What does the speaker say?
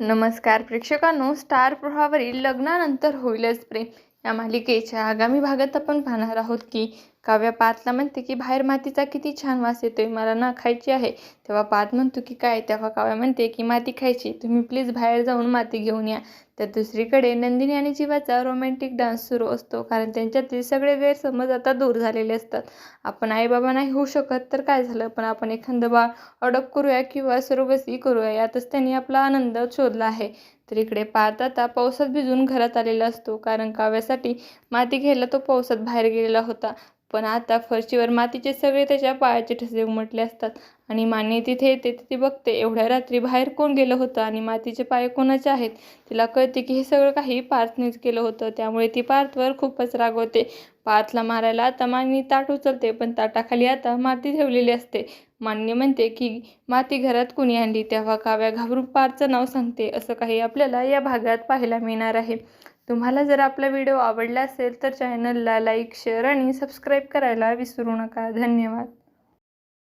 नमस्कार प्रेक्षकांनो, स्टार प्रवाहावरील लग्नानंतर होईलच प्रेम या मालिकेच्या आगामी भागात आपण पाहणार आहोत की काव्या पार्थला म्हणते की बाहेर मातीचा किती छान वास येतोय, मला ना खायची आहे. तेव्हा पार्थ म्हणतो की काय. तेव्हा काव्या म्हणते की माती खायची, तुम्ही प्लीज बाहेर जाऊन माती घेऊन या. तर दुसरीकडे नंदिनी आणि जीवाचा रोमॅन्टिक डान्स सुरू असतो, कारण त्यांच्यातील सगळे गैरसमज आता दूर झालेले असतात. आपण आईबाबा नाही होऊ शकत तर काय झालं, पण आपण एखादं बाळ अडॉप्ट करूया किंवा सरोगसी करूया, यातच त्यांनी आपला आनंद शोधला आहे. तर इकडे पार्थ आता पावसात भिजून घरात आलेला असतो, कारण काव्यासाठी माती घ्यायला तो पावसात बाहेर गेलेला होता. पण आता फरशीवर मातीचे सगळे त्याच्या पायाचे ठसे उमटले असतात आणि मान्य तिथे येते. ती बघते एवढ्या रात्री बाहेर कोण गेलं होतं आणि मातीचे पाय कोणाचे आहेत. तिला कळते की हे सगळं काही पार्थनेच केलं होतं, त्यामुळे ती पार्थवर खूपच रागवते. पार्थला मारायला आता मान्य ताट उचलते, पण ताटाखाली आता माती ठेवलेली असते. मान्य म्हणते की माती घरात कुणी आणली. तेव्हा काव्या घाबरून पार्थचं नाव सांगते. असं काही आपल्याला या भागात पाहायला मिळणार आहे. तुम्हाला जर आपला व्हिडिओ आवडला असेल तर चॅनलला लाईक, शेअर आणि सबस्क्राईब करायला विसरू नका. धन्यवाद.